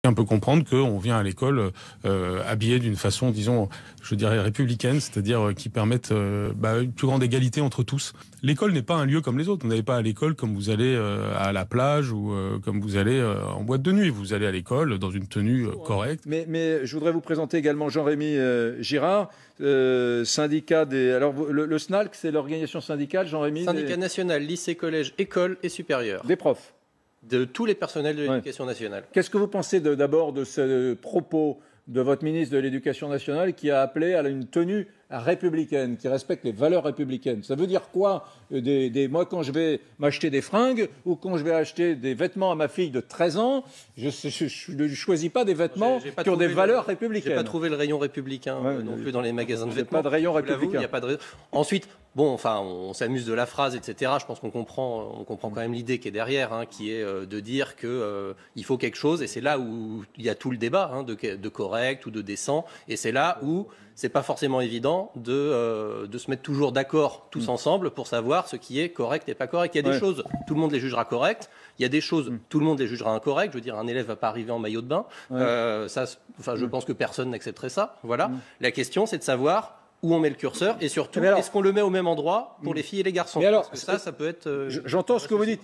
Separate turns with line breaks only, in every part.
chacun peut comprendre qu'on vient à l'école habillé d'une façon, disons, je dirais républicaine, c'est-à-dire qui permette une plus grande égalité entre tous. L'école n'est pas un lieu comme les autres. Vous n'allez pas à l'école comme vous allez à la plage ou comme vous allez en boîte de nuit. Vous allez à l'école dans une tenue correcte.
Mais je voudrais vous présenter également Jean-Rémy Girard, syndicat des... Alors, le SNALC, c'est l'organisation syndicale, Jean-Rémy?
Syndicat national, lycée, collège, école et supérieur.
Des profs.
De tous les personnels de l'éducation nationale.
Qu'est-ce que vous pensez d'abord de ce propos de votre ministre de l'Éducation nationale qui a appelé à une tenue républicaine, qui respecte les valeurs républicaines? Ça veut dire quoi moi, quand je vais m'acheter des fringues ou quand je vais acheter des vêtements à ma fille de 13 ans, je ne choisis pas des vêtements qui ont des valeurs républicaines.
Je n'ai pas trouvé le rayon républicain non plus dans les magasins de vêtements.
Pas de rayon républicain.
Y a pas de... Ensuite, bon, enfin, on s'amuse de la phrase, etc. Je pense qu'on comprend quand même l'idée qui est derrière, qui est de dire qu'il faut quelque chose, et c'est là où il y a tout le débat de correct ou de décent, et c'est là où c'est pas forcément évident de se mettre toujours d'accord tous ensemble pour savoir ce qui est correct et pas correct. Il y a des choses, tout le monde les jugera correctes. Il y a des choses, tout le monde les jugera incorrectes. Je veux dire, un élève va pas arriver en maillot de bain. Je pense que personne n'accepterait ça. Voilà. La question, c'est de savoir où on met le curseur et surtout, est-ce qu'on le met au même endroit pour les filles et les garçons?
Alors,
parce que ça peut être...
J'entends ce que vous dites.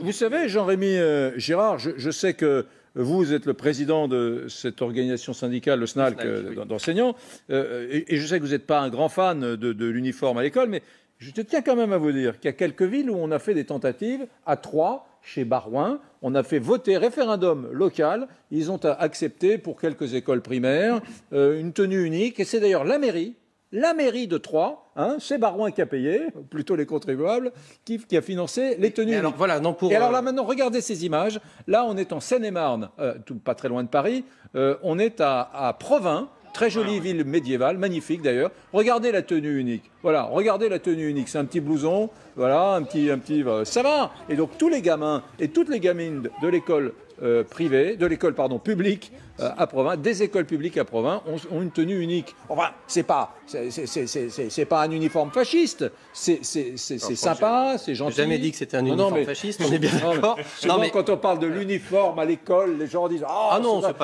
Vous savez, Jean-Rémy Girard, je sais que vous êtes le président de cette organisation syndicale, le SNALC, d'enseignants, et je sais que vous n'êtes pas un grand fan de l'uniforme à l'école, mais je tiens quand même à vous dire qu'il y a quelques villes où on a fait des tentatives, à Troyes, chez Barouin, on a fait voter référendum local, ils ont accepté pour quelques écoles primaires une tenue unique, et c'est d'ailleurs la mairie de Troyes, c'est Barouin qui a payé, plutôt les contribuables, qui a financé les tenues uniques. Et alors là, maintenant, regardez ces images. Là, on est en Seine-et-Marne, pas très loin de Paris. On est à Provins, très jolie ville médiévale, magnifique d'ailleurs. Regardez la tenue unique. Voilà, regardez la tenue unique. C'est un petit blouson, voilà, un petit, ça va. Et donc tous les gamins et toutes les gamines de l'école privée, de l'école publique à Provins, des écoles publiques à Provins ont une tenue unique. Enfin, c'est pas un uniforme fasciste. C'est sympa, c'est gentil.
J'ai jamais dit que c'était un uniforme fasciste. On est bien d'accord.
Souvent, quand on parle de l'uniforme à l'école, les gens disent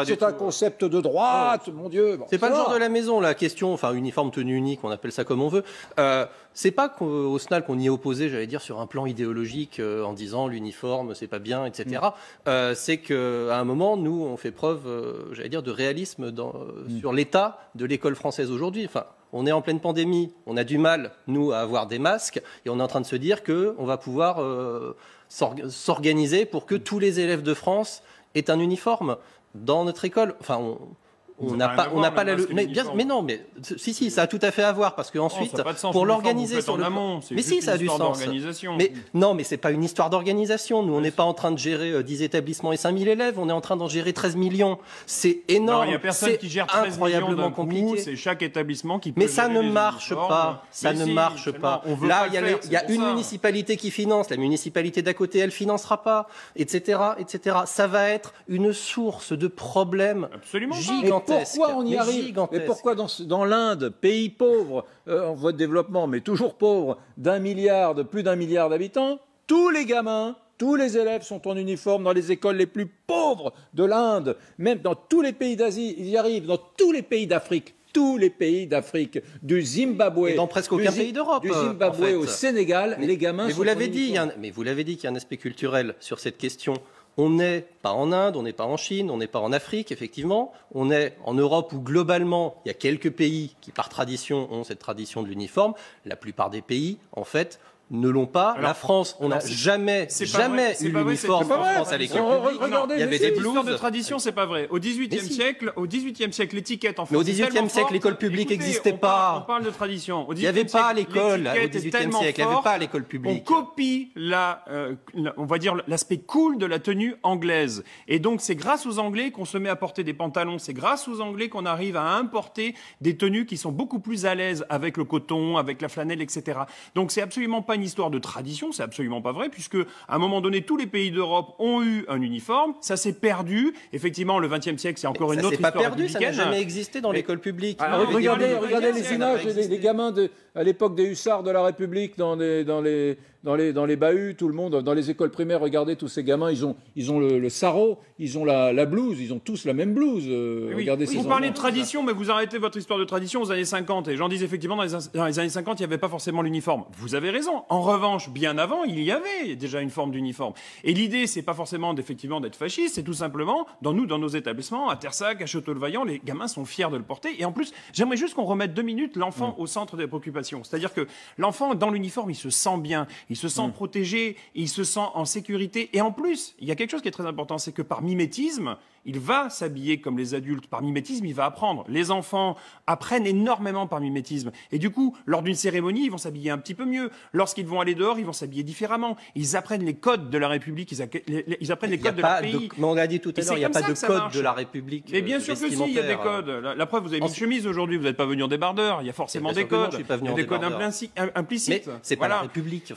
c'est un concept de droite, mon Dieu.
C'est pas le genre de la maison, la question. Enfin, uniforme, tenue unique, on appelle ça comme on veut. C'est pas qu'au SNALC qu'on y est opposé, j'allais dire, sur un plan idéologique, en disant l'uniforme, c'est pas bien, etc. C'est qu'à un moment, nous, on fait preuve, j'allais dire, de réalisme sur l'état de l'école française aujourd'hui. Enfin, on est en pleine pandémie, on a du mal, nous, à avoir des masques, et on est en train de se dire qu'on va pouvoir s'organiser pour que tous les élèves de France aient un uniforme dans notre école. Enfin, on n'a pas la mais non, mais si, ça a tout à fait à voir, parce que ensuite pour l'organiser sur l'amont, mais si, ça a du sens. Mais non, mais c'est pas une histoire d'organisation. Nous, on n'est pas en train de gérer 10 établissements et 5000 élèves, on est en train d'en gérer 13 millions. C'est énorme.
Il y a personne qui gère 13 millions d'un coup, c'est chaque établissement qui peut.
Mais ça ne marche pas. Ça ne marche pas. Là, il y a une municipalité qui finance, la municipalité d'à côté, elle financera pas, etc., etc. Ça va être une source de problèmes gigantesques.
Pourquoi on y arrive? Mais pourquoi dans l'Inde, pays pauvre, en voie de développement, mais toujours pauvre, plus d'un milliard d'habitants, tous les gamins, tous les élèves sont en uniforme dans les écoles les plus pauvres de l'Inde, même dans tous les pays d'Asie, ils y arrivent, dans tous les pays d'Afrique. Tous les pays d'Afrique, du Zimbabwe,
et dans presque aucun pays d'Europe,
du Zimbabwe au Sénégal, les gamins sont
vous l'avez dit, mais vous l'avez dit qu'il y a un aspect culturel sur cette question. On n'est pas en Inde, on n'est pas en Chine, on n'est pas en Afrique, effectivement. On est en Europe où, globalement, il y a quelques pays qui, par tradition, ont cette tradition de l'uniforme. La plupart des pays, en fait, ne l'ont pas. La France, on n'a jamais eu l'uniforme en France à l'école.
Il y avait des blouses de tradition, c'est pas vrai. Au XVIIIe siècle, l'étiquette en France.
Mais au XVIIIe siècle, l'école publique n'existait pas.
On parle de tradition.
Il n'y avait pas à l'école au XVIIIe siècle. Il n'y avait pas à l'école publique.
On copie on va dire l'aspect cool de la tenue anglaise. Et donc, c'est grâce aux Anglais qu'on se met à porter des pantalons. C'est grâce aux Anglais qu'on arrive à importer des tenues qui sont beaucoup plus à l'aise avec le coton, avec la flanelle, etc. Donc, c'est absolument pas une histoire de tradition, c'est absolument pas vrai, puisque à un moment donné, tous les pays d'Europe ont eu un uniforme, ça s'est perdu. Effectivement, le XXe siècle, c'est encore une autre histoire
républicaine. Ça n'a jamais existé dans l'école publique.
Regardez les images des gamins à l'époque des hussards de la République dans les bahuts, tout le monde, dans les écoles primaires, regardez tous ces gamins, ils ont le sarrau, ils ont la blouse, ils ont tous la même blouse. Regardez ces
vous
enfants.
parlez de tradition, mais vous arrêtez votre histoire de tradition aux années 50. Et j'en dis effectivement, dans les années 50, il n'y avait pas forcément l'uniforme. Vous avez raison. En revanche, bien avant, il y avait déjà une forme d'uniforme. Et l'idée, c'est pas forcément d'être fasciste, c'est tout simplement, dans nos établissements, à Tersac, à Château-le-Vaillant, les gamins sont fiers de le porter. Et en plus, j'aimerais juste qu'on remette 2 minutes l'enfant au centre des préoccupations. C'est-à-dire que l'enfant, dans l'uniforme, il se sent bien, il se sent protégé, il se sent en sécurité. Et en plus, il y a quelque chose qui est très important, c'est que par mimétisme, il va s'habiller comme les adultes. Par mimétisme, il va apprendre. Les enfants apprennent énormément par mimétisme. Et du coup, lors d'une cérémonie, ils vont s'habiller un petit peu mieux. Lorsqu'ils vont aller dehors, ils vont s'habiller différemment. Ils apprennent les codes de la République, ils apprennent les codes de leur pays.
Mais on l'a dit tout à l'heure, il n'y a pas de code de la République.
Mais bien sûr que si, il y a des codes. La preuve, vous avez mis une chemise aujourd'hui, vous n'êtes pas venu en débardeur. Il y a forcément des codes. Il y a des codes implicites.
Mais c'est pas la République.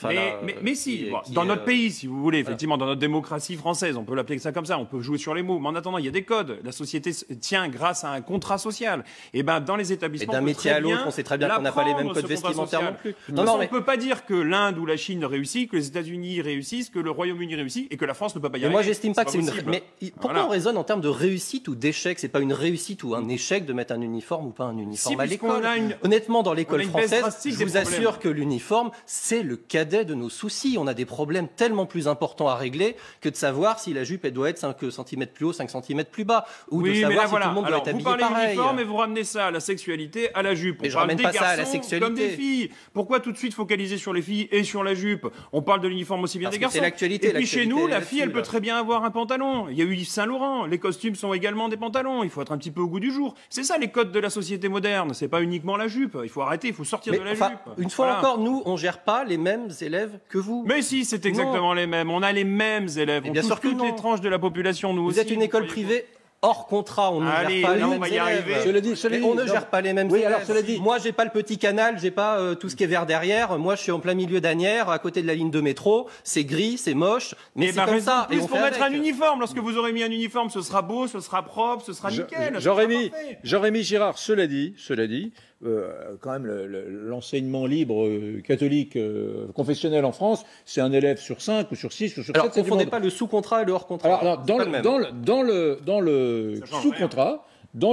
Mais si, dans notre pays, si vous voulez, effectivement, dans notre démocratie française, on peut l'appeler ça comme ça, on peut jouer sur les mots. Mais en attendant, il y a des codes. La société tient grâce à un contrat social. Et ben, dans les établissements,
d'un métier à l'autre, on sait très bien qu'on n'a pas les mêmes codes vestimentaires non plus.
On ne peut pas dire que l'Inde ou la Chine réussit, que les États-Unis réussissent, que le Royaume-Uni réussit et que la France ne peut pas y arriver.
Moi, j'estime pas que c'est une. Mais pourquoi on raisonne en termes de réussite ou d'échec? C'est pas une réussite ou un échec de mettre un uniforme ou pas un uniforme à l'école. Honnêtement, dans l'école française, je vous assure que l'uniforme, c'est le cadet de nos soucis. On a des problèmes tellement plus importants à régler que de savoir si la jupe elle doit être 5 cm plus haut, 5 cm plus bas, ou de savoir si tout le monde doit être habillé pareil. Vous parlez d'uniforme
et vous ramenez ça à la sexualité, à la jupe.
Mais je ramène pas ça à la sexualité.
Comme des filles. Pourquoi tout de suite focaliser sur les filles et sur la jupe? On parle de l'uniforme aussi bien des garçons.
C'est l'actualité.
Et puis chez nous, la fille, elle peut très bien avoir un pantalon. Il y a eu Yves Saint-Laurent. Les costumes sont également des pantalons. Il faut être un petit peu au goût du jour. C'est ça les codes de la société moderne. C'est pas uniquement la jupe. Il faut arrêter. Il faut sortir de la jupe.
Une fois encore, nous, on gère pas les mêmes élèves que vous.
Mais si, c'est exactement les mêmes. On a les mêmes élèves. On touche toutes les tranches de la population, nous aussi.
Vous êtes une école privée hors contrat, on ne gère pas les mêmes élèves. On ne gère pas les mêmes élèves.
Alors, cela dit.
Moi, j'ai pas le petit canal, j'ai pas tout ce qui est vert derrière. Moi, je suis en plein milieu d'Asnières, à côté de la ligne de métro. C'est gris, c'est moche, mais c'est comme ça.
Et on faut mettre un uniforme. Lorsque vous aurez mis un uniforme, ce sera beau, ce sera propre, ce sera nickel.
Jean-Rémy Girard, cela dit, quand même, l'enseignement libre catholique confessionnel en France, c'est un élève sur 5 ou sur 6 ou sur 7.
Alors, confondez pas le sous-contrat et le hors-contrat.
Alors, dans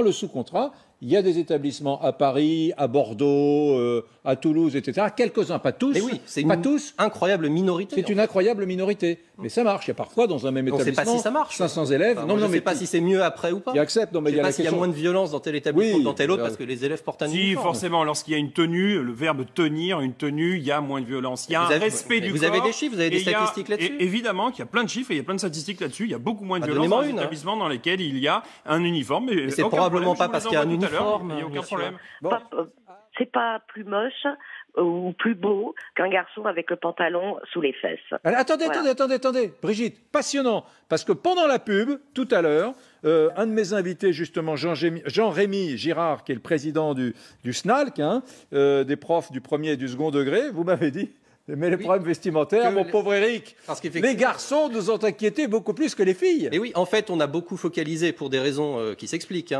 le sous-contrat, il y a des établissements à Paris, à Bordeaux, à Toulouse, etc. Quelques-uns, pas tous.
Mais oui, c'est une incroyable minorité.
C'est une incroyable minorité. Mais ça marche. Il y a parfois, dans un même établissement,
on ne sait pas si ça marche.
500 élèves.
Enfin, je ne sais pas si c'est mieux après ou pas.
Ils acceptent. Non, mais
je ne sais pas s'il y a moins de violence dans tel établissement que dans tel autre parce que les élèves portent un uniforme.
Si, forcément, lorsqu'il y a une tenue, le verbe tenir, une tenue, il y a moins de violence. Il y a un respect du corps.
Vous avez des chiffres, vous avez des statistiques là-dessus?
Évidemment qu'il y a plein de chiffres et il y a plein de statistiques là-dessus. Il y a beaucoup moins de violence dans les établissements dans lesquels il y a un uniforme.
Mais c'est probablement pas parce qu'il y a un uniforme.
Il n'y a aucun problème.
C'est pas plus moche ou plus beau qu'un garçon avec le pantalon sous les fesses.
Attendez, Brigitte, passionnant, parce que pendant la pub, tout à l'heure, un de mes invités, justement, Jean-Rémy Girard, qui est le président du SNALC, des profs du premier et du second degré, vous m'avez dit... Mais les problèmes vestimentaires, mon pauvre Eric, les garçons nous ont inquiétés beaucoup plus que les filles.
Et oui, en fait, on a beaucoup focalisé, pour des raisons qui s'expliquent,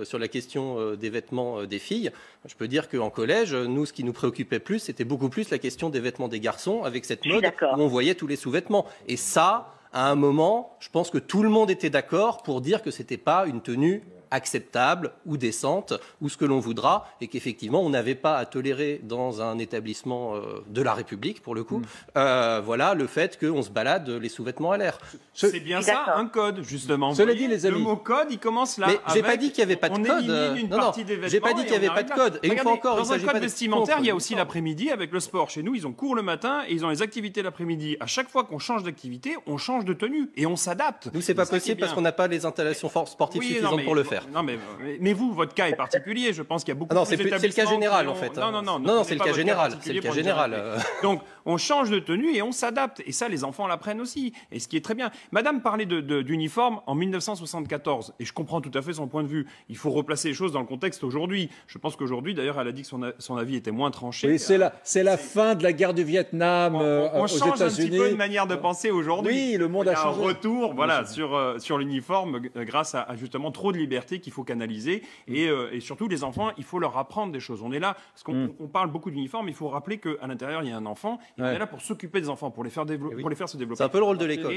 sur la question des vêtements des filles. Je peux dire qu'en collège, nous, ce qui nous préoccupait plus, c'était beaucoup plus la question des vêtements des garçons, avec cette mode où on voyait tous les sous-vêtements. Et ça, à un moment, je pense que tout le monde était d'accord pour dire que c'était pas une tenue acceptable ou décente ou ce que l'on voudra et qu'effectivement on n'avait pas à tolérer dans un établissement de la République pour le coup voilà le fait qu'on se balade les sous-vêtements à l'air.
C'est bien ça un code justement.
Cela dit les amis.
Le mot code il commence là.
Mais j'ai pas dit qu'il y avait pas de code.
Non,
j'ai pas dit qu'il y avait pas de code. Et une fois encore,
dans un code vestimentaire, il y a aussi l'après-midi avec le sport. Chez nous, ils ont cours le matin et ils ont les activités l'après-midi. À chaque fois qu'on change d'activité, on change de tenue et on s'adapte.
Nous c'est pas possible parce qu'on n'a pas les installations sportives suffisantes pour le faire.
Non, mais vous, votre cas est particulier. Je pense qu'il y a beaucoup
Ah non,
plus
c'est le cas
d'établissements
général
qui ont-
en fait.
Non,
c'est le cas général. C'est le cas général.
Donc, on change de tenue et on s'adapte. Et ça, les enfants l'apprennent aussi. Et ce qui est très bien. Madame parlait d'uniforme en 1974. Et je comprends tout à fait son point de vue. Il faut replacer les choses dans le contexte aujourd'hui. Je pense qu'aujourd'hui, d'ailleurs, elle a dit que son avis était moins tranché.
Oui, c'est la fin de la guerre du Vietnam
On
aux
change un petit
États-Unis.
peu de manière de penser aujourd'hui.
Oui, le monde
Il y
a
a
changé.
un retour, voilà, sur l'uniforme grâce à justement trop de liberté qu'il faut canaliser et surtout les enfants, il faut leur apprendre des choses. On est là parce qu'on parle beaucoup d'uniforme, il faut rappeler qu'à l'intérieur il y a un enfant et on est là pour s'occuper des enfants, pour les faire pour les faire se développer.
C'est un peu le rôle de l'école.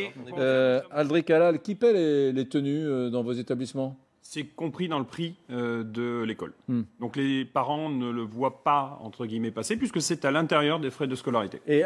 Aldric Halal, qui paie les tenues dans vos établissements?
C'est compris dans le prix de l'école. Donc les parents ne le voient pas, entre guillemets, passer, puisque c'est à l'intérieur des frais de scolarité.
Et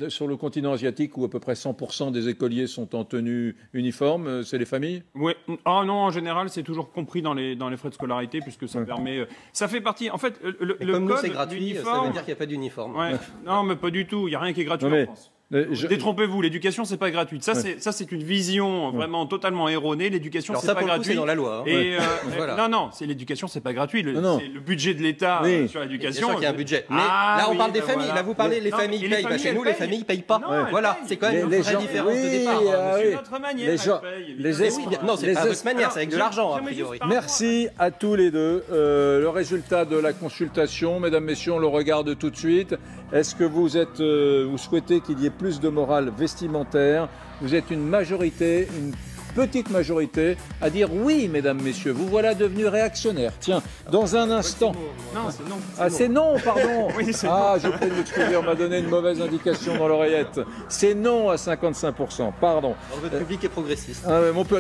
sur le continent asiatique, où à peu près 100% des écoliers sont en tenue uniforme, c'est les familles?
Oui. Ah non, en général, c'est toujours compris dans les frais de scolarité, puisque ça permet... ça fait partie... En fait, le
comme nous,
code
c'est gratuit, ça
d'uniforme...
veut dire qu'il n'y a pas d'uniforme.
Ouais. Non, mais pas du tout. Il n'y a rien qui est gratuit
Non, mais-
en France. Détrompez-vous, l'éducation c'est pas gratuite. Ça c'est une vision vraiment totalement erronée. L'éducation
Alors
c'est
ça,
pas
pour le coup,
gratuit.
c'est dans la loi. hein.
Et
Voilà.
non, c'est l'éducation c'est pas gratuit.
Non.
C'est le budget de l'État
Oui.
sur
Bien
l'éducation.
sûr qu'il y a un budget. Mais
Ah,
là, on
oui,
parle des
ben
familles.
voilà.
Là, vous parlez, les
Non,
familles
et les
payent. Bah,
familles,
chez nous,
elles
les
payent.
familles payent pas.
Non,
Voilà,
elles
c'est quand même
Les
une vraie
gens-
différence
oui,
de départ.
ah
C'est
oui.
une autre manière.
Les gens-
elles payent,
les
évidemment.
Oui, non, c'est
Les
pas de cette manière, c'est avec de l'argent, a
j'aimerais juste
priori.
par rapport
Merci à tous les deux. Le résultat de la consultation, mesdames, messieurs, on le regarde tout de suite. Est-ce que vous souhaitez qu'il y ait plus de morale vestimentaire? Vous êtes une majorité, une petite majorité, à dire oui, mesdames, messieurs. Vous voilà devenus réactionnaires. Tiens, dans un instant...
Non, c'est non.
Ah, c'est non, pardon.
Oui, c'est
ah, je prie de m'excuser, on m'a donné une mauvaise indication dans l'oreillette. C'est non à 55%, pardon.
Votre public est progressiste.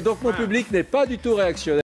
Donc mon public n'est pas du tout réactionnaire.